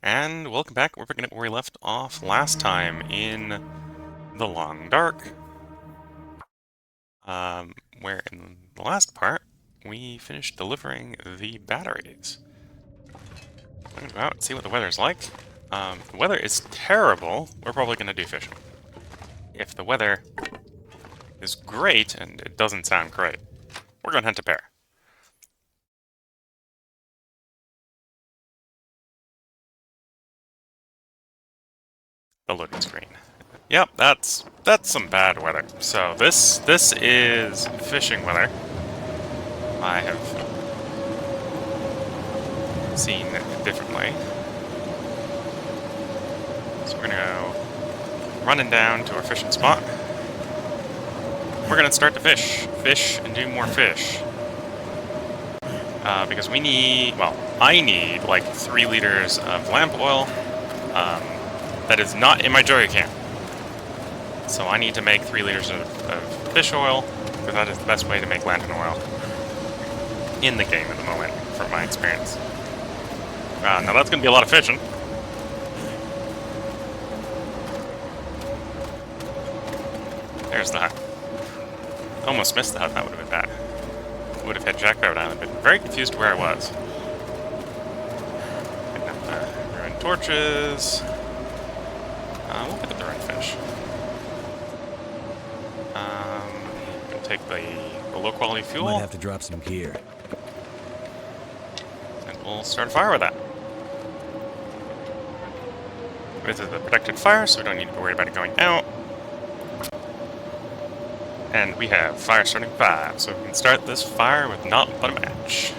And welcome back. We're picking up where we left off last time in the Long Dark. Where in the last part, we finished delivering the batteries. I'm gonna go out and see what the weather's like. If the weather is terrible, we're probably gonna do fishing. If the weather is great, and it doesn't sound great, we're gonna hunt a bear. The loading screen. Yep, that's some bad weather. So this is fishing weather. I have seen differently. So we're gonna go running down to our fishing spot. We're gonna start to fish and do more fish. Because we need, well, I need like 3 liters of lamp oil. That is not in my joy can. So I need to make 3 liters of fish oil, because that is the best way to make lantern oil in the game at the moment, from my experience. Now that's going to be a lot of fishing. There's the hut. Almost missed the hut, that would have been bad. Would have had Jack Rabbit Island, but very confused where I was. Picking up the ruined torches. We'll pick up the ruined fish. We'll take the low quality fuel. Might have to drop some gear. And we'll start a fire with that. This is a protected fire, so we don't need to worry about it going out. And we have fire starting 5, so we can start this fire with not but a match.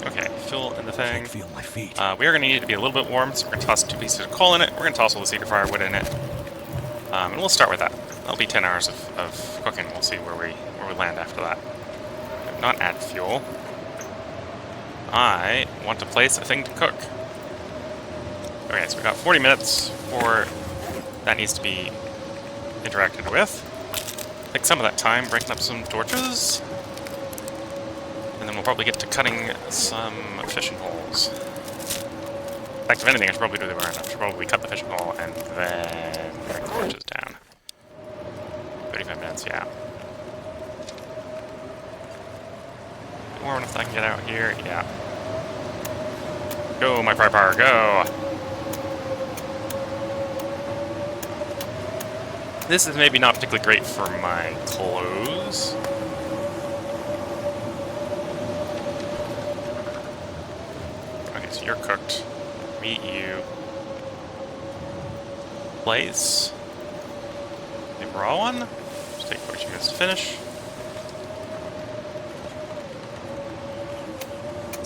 Okay, fuel in the thing. I feel my feet. We are going to need it to be a little bit warm, so we're going to toss 2 pieces of coal in it. We're going to toss all the cedar firewood in it. And we'll start with that. That'll be 10 hours of cooking. We'll see where we land after that. Not add fuel. I want to place a thing to cook. Okay, so we've got 40 minutes before that needs to be interacted with. Take some of that time breaking up some torches. And then we'll probably get to cutting some fishing holes. In fact, if anything, I should probably do the burn. I should probably cut the fishing hole and then break the torches down. 35 minutes, yeah. Warm enough that I can get out here, yeah. Go, my Pripar, go! This is maybe not particularly great for my clothes. Okay, so you're cooked. Meet you. Place. The raw one. Just take 42 minutes to finish.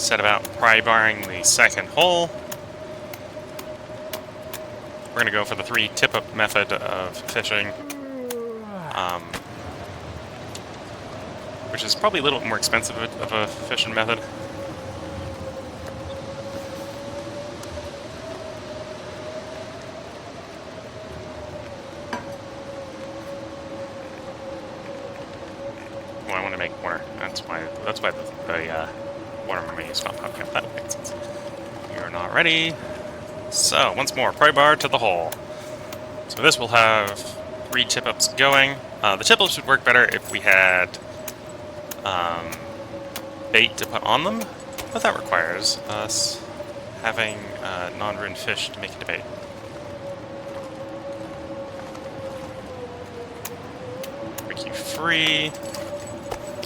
Set about pry-barring the second hole. We're going to go for the 3 tip-up method of fishing, which is probably a little bit more expensive of a fishing method. Well, I want to make more. That's why the water menu stopped. Okay, that makes sense. You're not ready. So, once more, pry bar to the hole. So this will have 3 tip-ups going. The tip-ups would work better if we had bait to put on them, but that requires us having non-ruined fish to make it a bait. Break you free.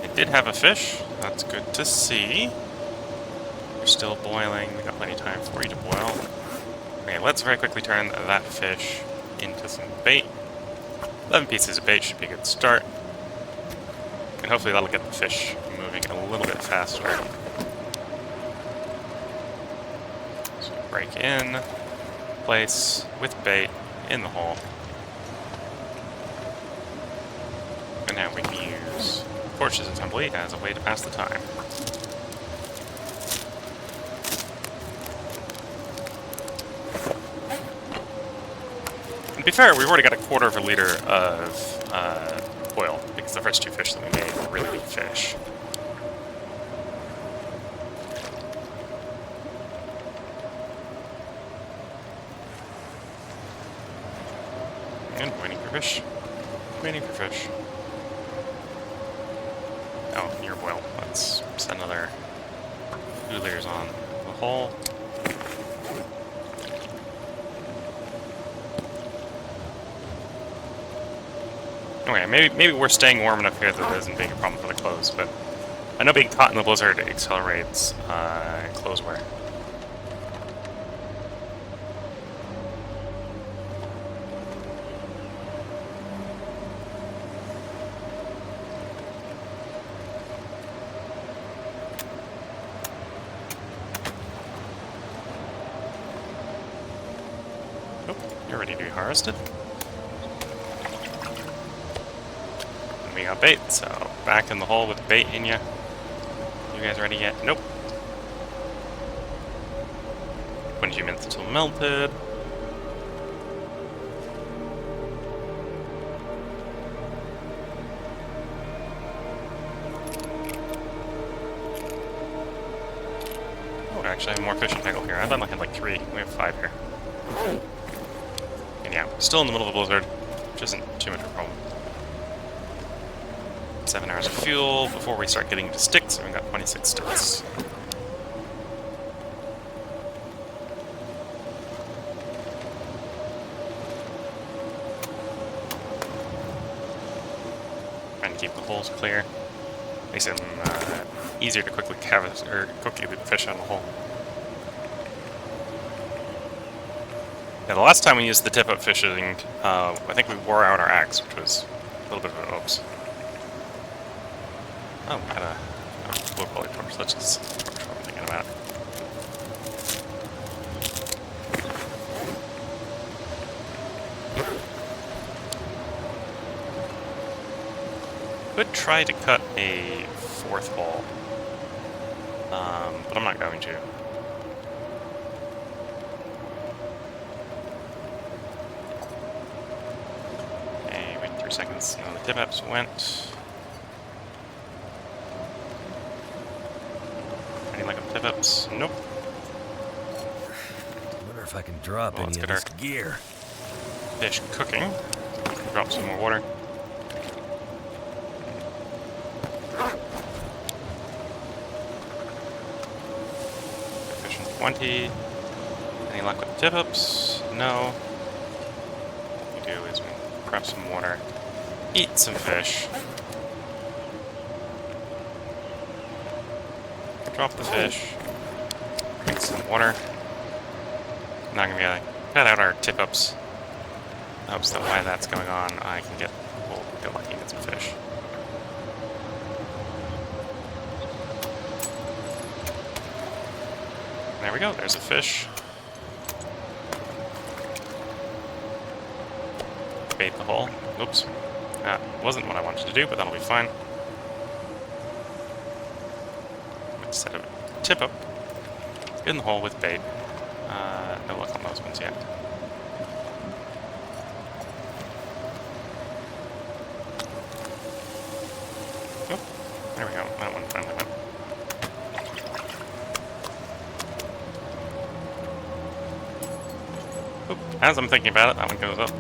It did have a fish. That's good to see. You're still boiling. We've got plenty of time for you to boil. Okay, let's very quickly turn that fish into some bait. 11 pieces of bait should be a good start. And hopefully that'll get the fish moving a little bit faster. So break in, place with bait in the hole. And now we can use torches assembly as a way to pass the time. To be fair, we've already got a 1/4 of a liter of oil, because the first 2 fish that we made were really big fish. And waiting for fish. Waiting for fish. Oh, you're well. Let's set another 2 layers on the hole. Okay, maybe we're staying warm enough here that it isn't being a problem for the clothes, but I know being caught in the blizzard accelerates clothes wear. Oh, you're ready to be harvested. We got bait, so back in the hole with bait in ya. You guys ready yet? Nope. 22 minutes until melted. Oh, actually I have more fish and pickle here. I thought I had like 3. We have 5 here. And yeah, still in the middle of a blizzard, which isn't too much of a problem. 7 hours of fuel before we start getting to sticks, and we've got 26 sticks. Trying to keep the holes clear. Makes them easier to quickly harvest or quickly get fish out of the hole. Yeah, the last time we used the tip-up fishing, I think we wore out our axe, which was a little bit of an oops. Oh, we got a low quality torch. Let's just torch what I'm thinking about it. Could try to cut a 4th hole, but I'm not going to. Okay, wait 3 seconds. No, the tip-ups went. Like tip-ups? Nope. Wonder if I can drop any of this gear. Fish cooking. Drop some more water. Fish in 20. Any luck with tip-ups? No. What we do is we grab some water, eat some fish. Drop the fish, drink some water. Not gonna be able to cut out our tip-ups. Hopes that while that's going on, we'll get lucky and get some fish. There we go, there's a fish. Bait the hole. Oops. That wasn't what I wanted to do, but that'll be fine. Instead of tip up, in the hole with bait. No luck on those ones yet. Oh, there we go. That one finally went. Oop, as I'm thinking about it, that one goes up.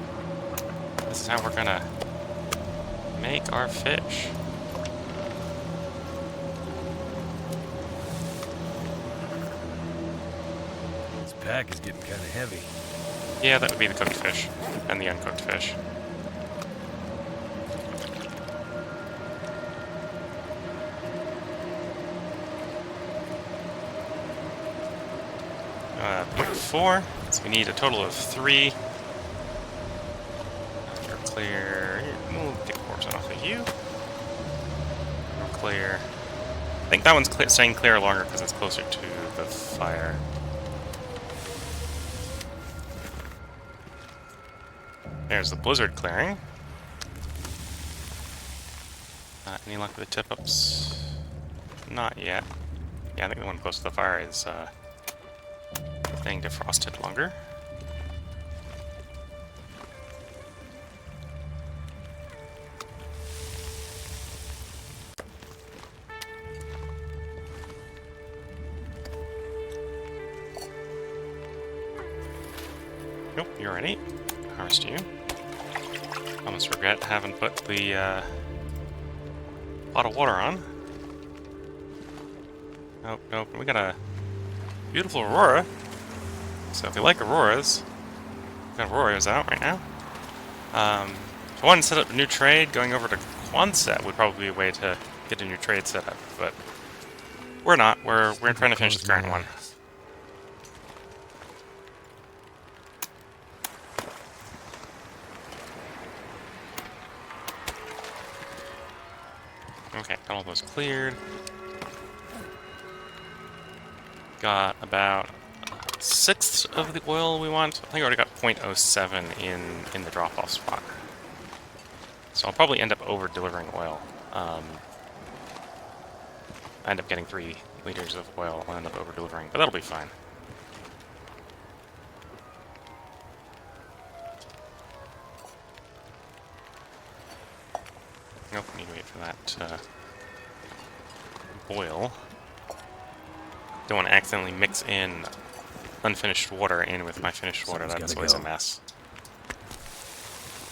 This is how we're gonna make our fish. Pack is getting kind of heavy. Yeah, that would be the cooked fish and the uncooked fish. .4, so we need a total of 3. You're clear. We'll take the portion off of you. You're clear. I think that one's staying clear longer because it's closer to the fire. There's the blizzard clearing. Any luck with the tip-ups? Not yet. Yeah, I think the one close to the fire is staying defrosted longer. Nope, you're at 8. Harvest you. Almost regret having put the pot of water on. Nope, nope. We got a beautiful aurora. So if you like auroras, we got auroras out right now. If I wanted to set up a new trade, going over to Quonset would probably be a way to get a new trade set up, but we're not. We're trying to finish the current one. Okay, got all those cleared. Got about 1/6 of the oil we want. I think I already got 0.07 in the drop-off spot. So I'll probably end up over-delivering oil. I end up getting 3 liters of oil. I'll end up over-delivering, but that'll be fine. Nope, need to wait for that to boil. Don't want to accidentally mix in unfinished water in with my finished water. That's always a mess.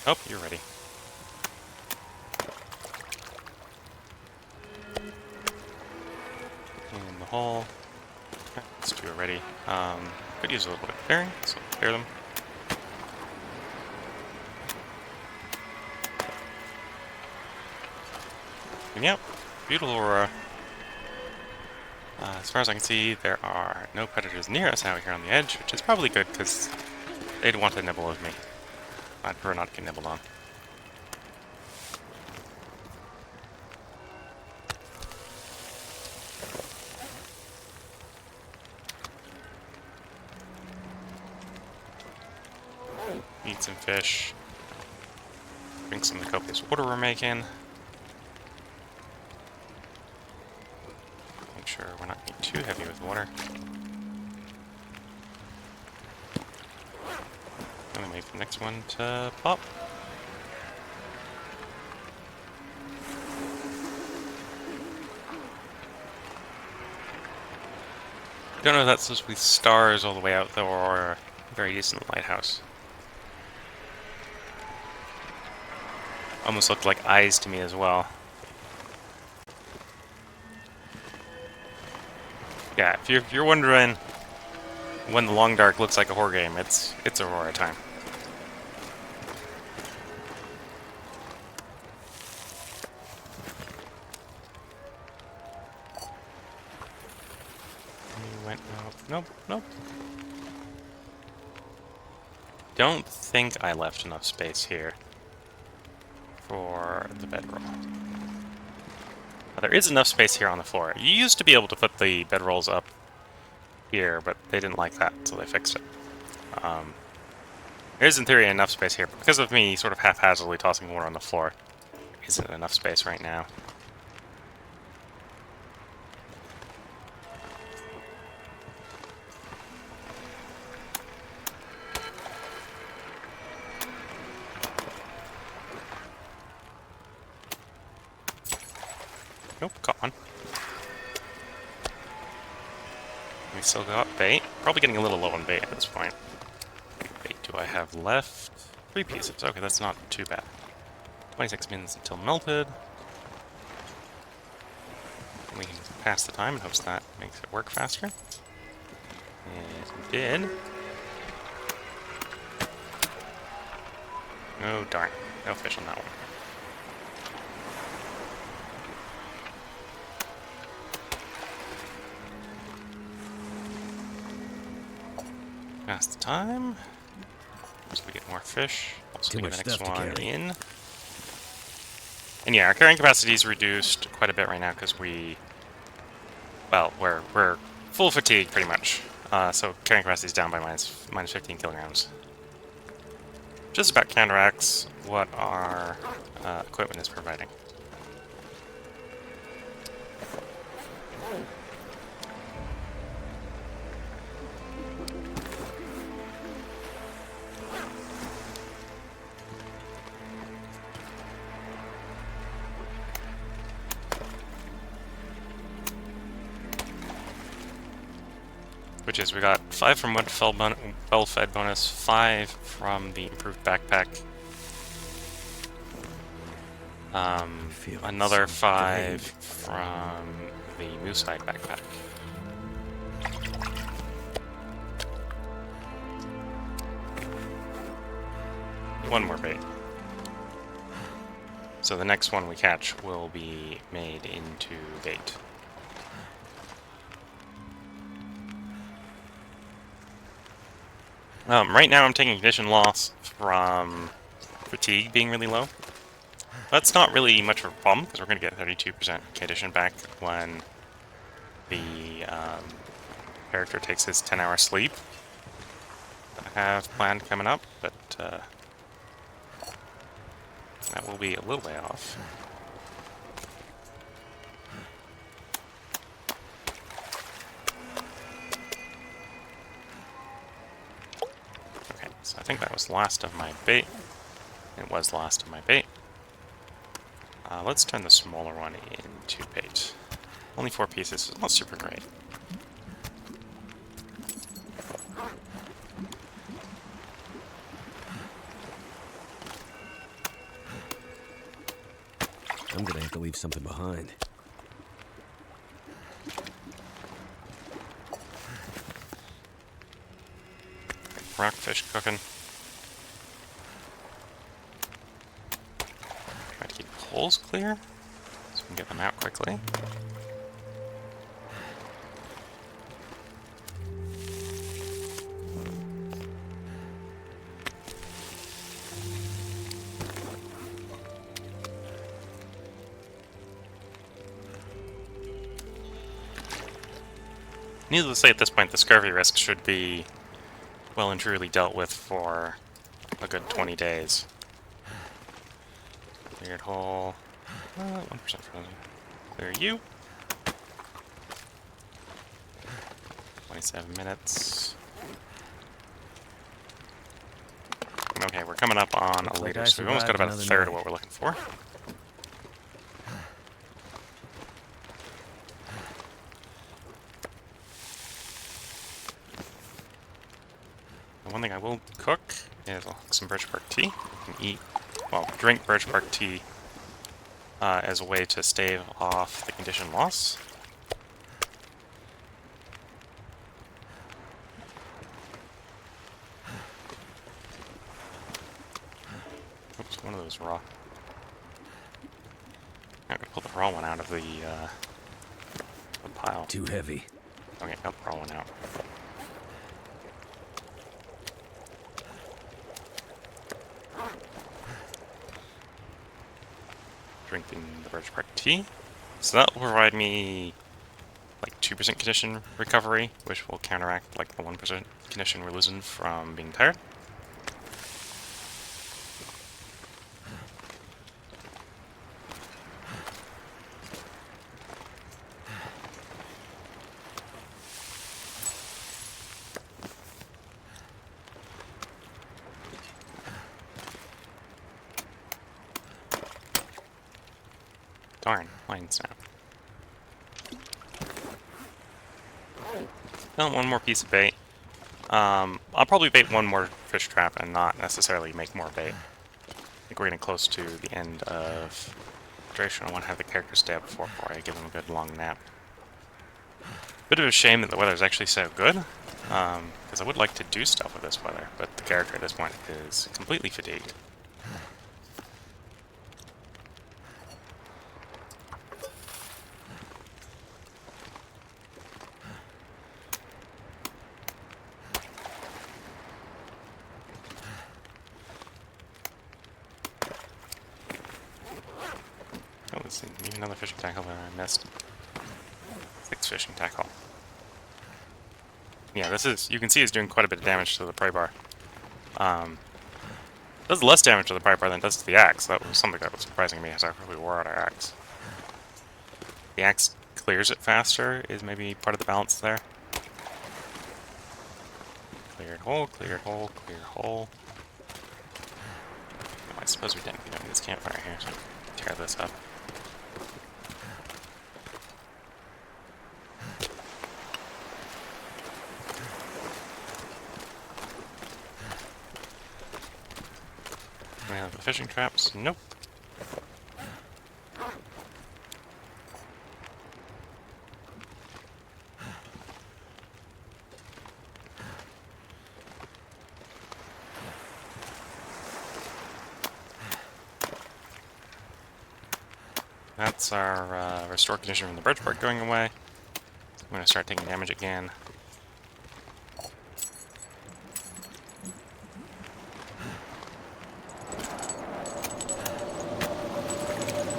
Oh, you're ready. In the hole. Okay, let's do it ready. Could use a little bit of clearing, so clear them. And yep, beautiful aurora. As far as I can see, there are no predators near us out here on the edge, which is probably good, because they'd want to nibble with me. I'd prefer not to get nibbled on. Eat some fish. Drink some of the copious water we're making. Make sure we're not getting too heavy with water. And then wait for the next one to pop. Don't know if that's supposed to be stars all the way out though, or a very decent lighthouse. Almost looked like eyes to me as well. Yeah, if you're wondering when the Long Dark looks like a horror game, it's Aurora time. We went nope. Don't think I left enough space here for the bedroll. There is enough space here on the floor. You used to be able to put the bedrolls up here, but they didn't like that, so they fixed it. There is, in theory, enough space here, but because of me sort of haphazardly tossing water on the floor, there isn't enough space right now. Nope, caught one. We still got bait. Probably getting a little low on bait at this point. Bait do I have left? 3 pieces. Okay, that's not too bad. 26 minutes until melted. We can pass the time in hopes that makes it work faster. It did. Oh darn. No fish on that one. Pass the time. So we get more fish. Also get the next one in. And yeah, our carrying capacity is reduced quite a bit right now because we're full fatigue pretty much. So carrying capacity is down by minus 15 kilograms. Just about counteracts what our equipment is providing. Which is, we got 5 from well-fed bonus, 5 from the improved backpack. Another 5 from the moose-hide backpack. One more bait. So the next one we catch will be made into bait. Right now I'm taking condition loss from fatigue being really low. That's not really much of a problem, because we're going to get 32% condition back when the character takes his 10-hour sleep that I have planned coming up, but that will be a little way off. Okay, so I think that was the last of my bait. It was the last of my bait. Let's turn the smaller one into bait. Only 4 pieces is not super great. I'm gonna have to leave something behind. Rockfish cooking. Try to keep holes clear so we can get them out quickly. Needless to say, at this point, the scurvy risk should be well and truly dealt with for a good 20 days. Cleared hole. 1% frozen. Clear you. 27 minutes. Okay, we're coming up on a liter, so we've almost got about a third of what we're looking for. One thing I will cook is I'll cook some birch bark tea. You can eat, well, drink birch bark tea as a way to stave off the condition loss. Oops, one of those raw. I'm gonna pull the raw one out of the pile. Too heavy. Okay, I'll raw one out. Drinking the birch bark tea. So that will provide me like 2% condition recovery, which will counteract like the 1% condition we're losing from being tired. Darn, line snap. Well, one more piece of bait. I'll probably bait one more fish trap and not necessarily make more bait. I think we're getting close to the end of duration. I want to have the character stay up before I give them a good long nap. Bit of a shame that the weather is actually so good, because I would like to do stuff with this weather, but the character at this point is completely fatigued. Oh, let's see, maybe another fishing tackle that I missed. 6 fishing tackle. Yeah, this is, you can see it's doing quite a bit of damage to the pry bar. It does less damage to the pry bar than it does to the axe. That was something that was surprising me as I really wore out our axe. The axe clears it faster is maybe part of the balance there. Cleared hole, cleared hole, cleared hole. Oh, I suppose we didn't get this campfire here, so tear this up. We have the fishing traps. Nope. that's our restore condition from the Birchbark going away. I'm going to start taking damage again.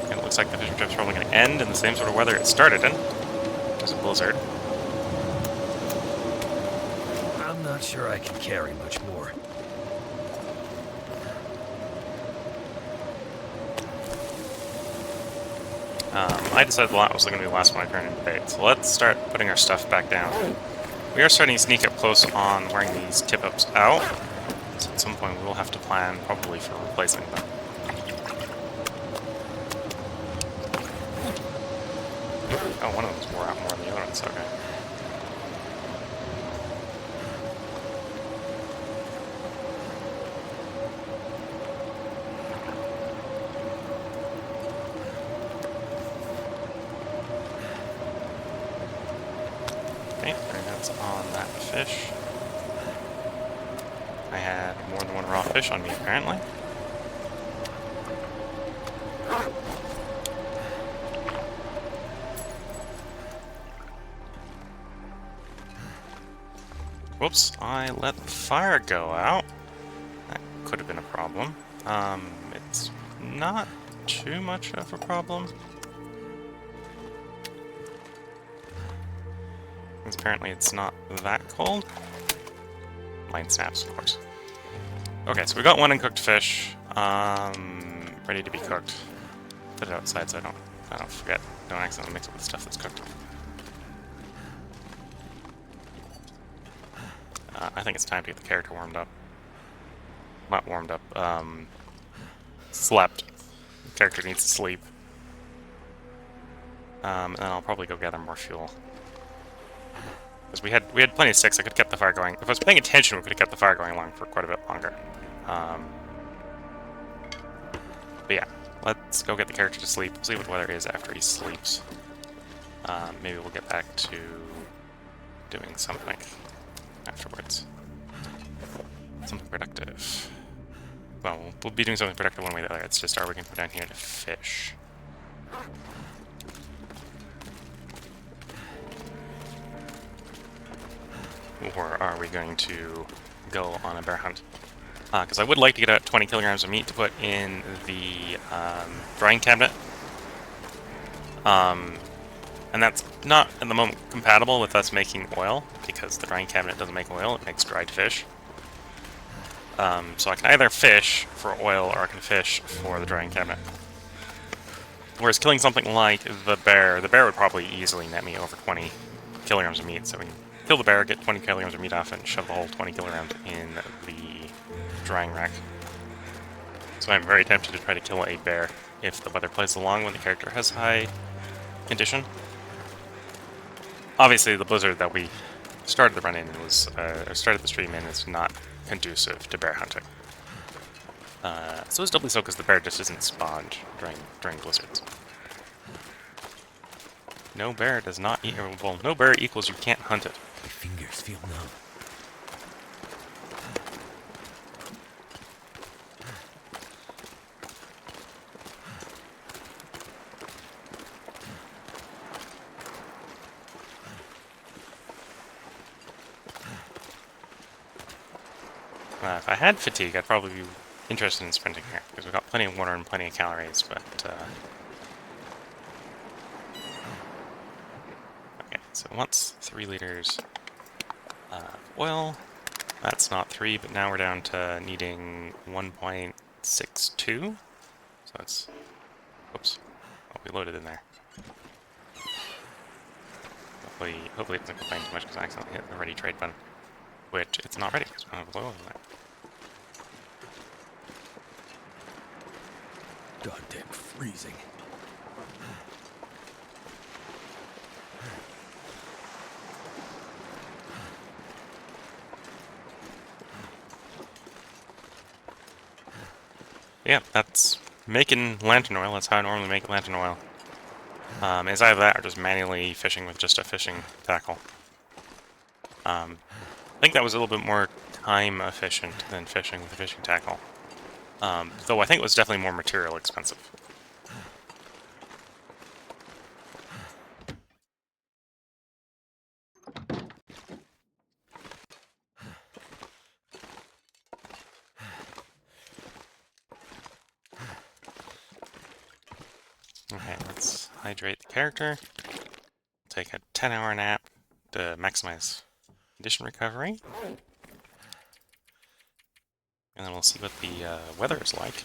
And it looks like the fishing trip's probably going to end in the same sort of weather it started in. There's a blizzard. I'm not sure I can carry much more. I decided the lot was going to be the last one I turned into bait, so let's start putting our stuff back down. We are starting to sneak up close on wearing these tip-ups out, so at some point we will have to plan probably for replacing them. Oh, one of them's wore out more than the other ones, okay. Okay, and that's on that fish. I had more than one raw fish on me, apparently. Whoops, I let the fire go out. That could have been a problem. It's not too much of a problem. Because apparently it's not that cold. Line snaps, of course. Okay, so we got one uncooked fish, ready to be cooked. Put it outside so I don't forget. Don't accidentally mix it with stuff that's cooked. I think it's time to get the character warmed up. Not warmed up, slept. The character needs to sleep. And I'll probably go gather more fuel. Because we had plenty of sticks, I could have kept the fire going. If I was paying attention, we could have kept the fire going along for quite a bit longer. But yeah, let's go get the character to sleep. See what the weather is after he sleeps. Maybe we'll get back to doing something afterwards. Something productive. Well, we'll be doing something productive one way or the other. It's just, are we going to go down here to fish? Or are we going to go on a bear hunt? Because I would like to get out 20 kilograms of meat to put in the drying cabinet. And that's not, at the moment, compatible with us making oil, because the drying cabinet doesn't make oil, it makes dried fish. So I can either fish for oil, or I can fish for the drying cabinet. Whereas killing something like the bear would probably easily net me over 20 kilograms of meat, so we can kill the bear, get 20 kilograms of meat off, and shove the whole 20 kilograms in the drying rack. So I'm very tempted to try to kill a bear if the weather plays along when the character has high condition. Obviously, the blizzard that we started the run in was, started the stream in, is not conducive to bear hunting. So it's doubly so because the bear just isn't spawned during blizzards. No bear does not eat, well, no bear equals you can't hunt it. My fingers feel numb. If I had fatigue, I'd probably be interested in sprinting here, because we've got plenty of water and plenty of calories, but... Okay, so once 3 liters of oil. That's not 3, but now we're down to needing 1.62. So it's... Whoops. Oh, we loaded in there. Hopefully it doesn't complain too much because I accidentally hit the ready trade button. Which, it's not ready because we don't have oil in there. Goddamn freezing. Yeah, that's making lantern oil. That's how I normally make lantern oil. Is either that or just manually fishing with just a fishing tackle. I think that was a little bit more time efficient than fishing with a fishing tackle. Though I think it was definitely more material expensive. Okay, let's hydrate the character. Take a 10-hour nap to maximize condition recovery. And then we'll see what the weather is like.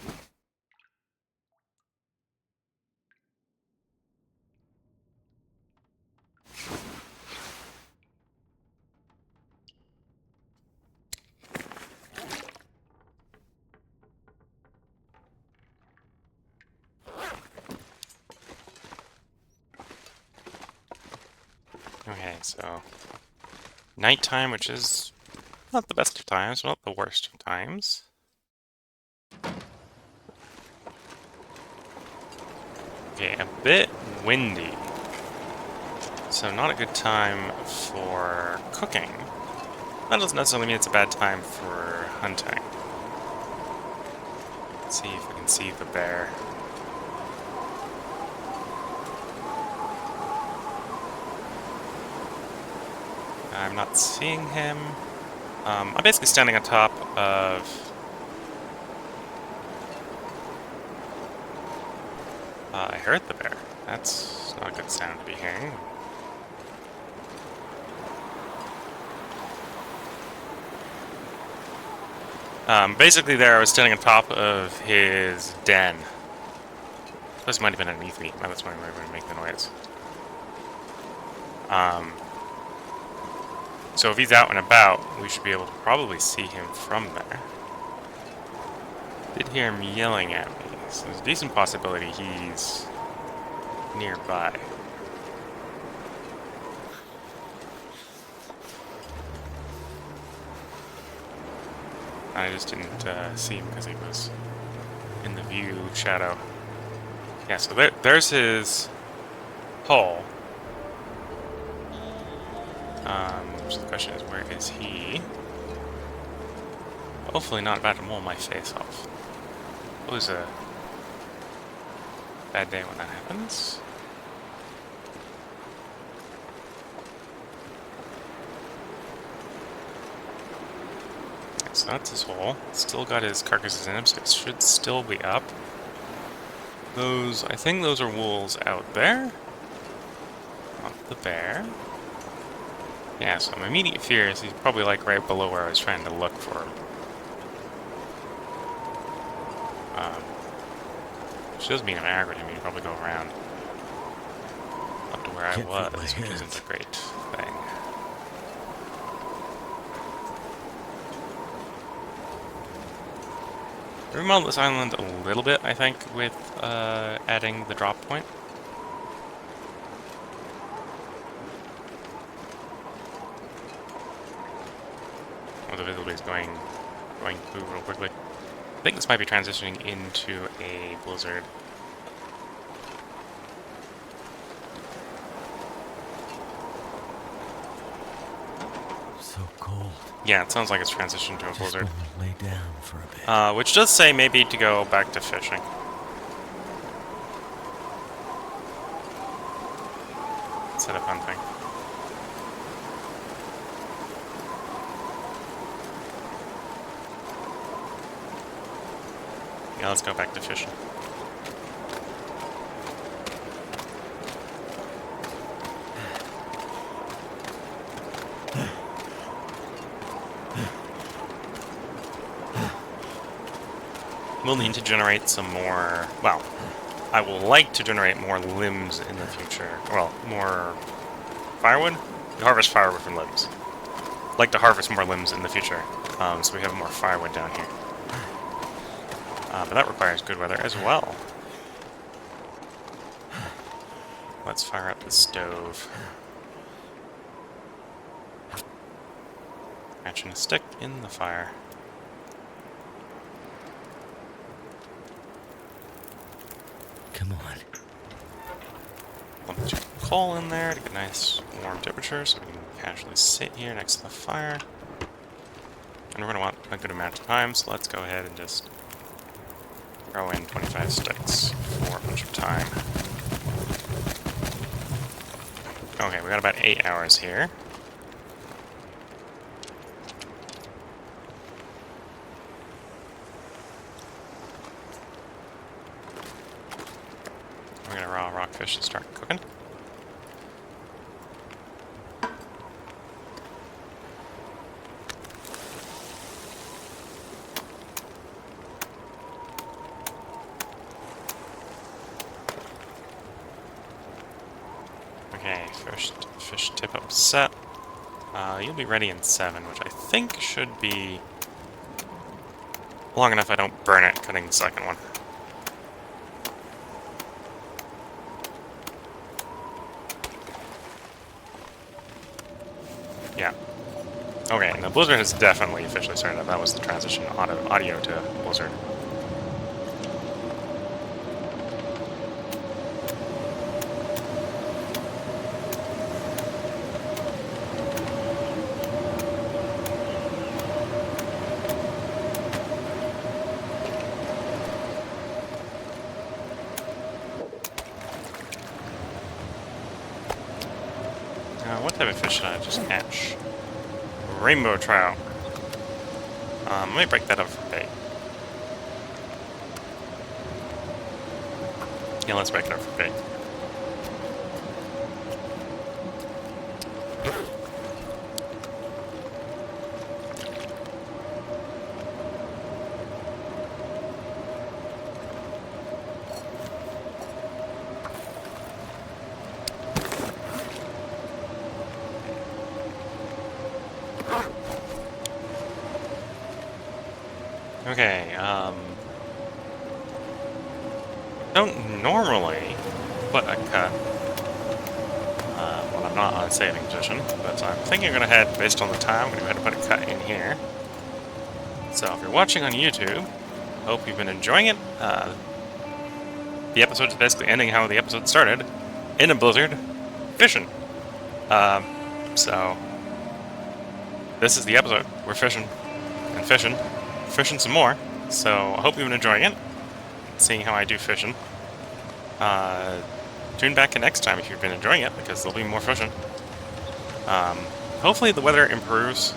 Okay, so nighttime, which is not the best of times, not the worst of times. Okay, a bit windy. So not a good time for cooking. That doesn't necessarily mean it's a bad time for hunting. Let's see if we can see the bear. I'm not seeing him. I'm basically standing on top of... I heard the bear. That's not a good sound to be hearing. Basically there, I was standing on top of his den. This might have been underneath me. That's why we would make the noise. So if he's out and about, we should be able to probably see him from there. Did hear him yelling at me, so there's a decent possibility he's nearby. I just didn't see him because he was in the view shadow. Yeah, so there's his hole. So the question is, where is he? Hopefully not about to maul my face off. It was a bad day when that happens. So that's his hole. Still got his carcasses in him, so it should still be up. I think those are wolves out there. Not the bear. Yeah, so my immediate fear is he's probably like right below where I was trying to look for him. Which does mean I'm aggroed him, he'd probably go around up to where I was, which isn't a great thing. Remodel this island a little bit, I think, with adding the drop point. Oh, the visibility is going through real quickly. I think this might be transitioning into a blizzard. So cold. Yeah, it sounds like it's transitioned to a blizzard. Just wanna lay down for a bit. Which does say maybe to go back to fishing. Instead of hunting. Yeah, let's go back to fishing. We'll need to generate some more... Well, I will like to generate more limbs in the future. Well, more firewood? You harvest firewood from limbs. I'd like to harvest more limbs in the future, so we have more firewood down here. But that requires good weather as well. Let's fire up the stove. Catching a stick in the fire. Come on. Put a bunch of coal in there to get a nice warm temperature so we can casually sit here next to the fire. And we're going to want a good amount of time, so let's go ahead and just throw in 25 sticks for a bunch of time. Okay, we got about 8 hours here. We're going to fish to start cooking. Okay, first fish tip up set. You'll be ready in 7, which I think should be long enough I don't burn it cutting the second one. Yeah. Okay, and the blizzard has definitely officially started. That was the transition audio to blizzard. What type of fish should I just catch? Rainbow trout. Let me break that up for bait. Yeah, let's break it up for bait. Okay, don't normally put a cut when I'm not on a saving position, but I'm thinking I'm going to head, based on the time, I'm going to go ahead and put a cut in here. So if you're watching on YouTube, hope you've been enjoying it. The episode is basically ending how the episode started, in a blizzard, fishing. So this is the episode. We're fishing and fishing some more. So I hope you've been enjoying it, seeing how I do fishing. Tune back in next time if you've been enjoying it, because there'll be more fishing. Hopefully the weather improves.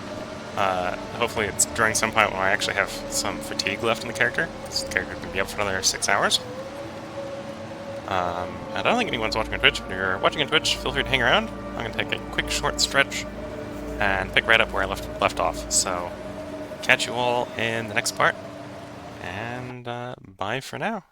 Hopefully it's during some point when I actually have some fatigue left in the character. This character can be up for another 6 hours. I don't think anyone's watching on Twitch, but if you're watching on Twitch, feel free to hang around. I'm going to take a quick short stretch and pick right up where I left off. So catch you all in the next part, and bye for now.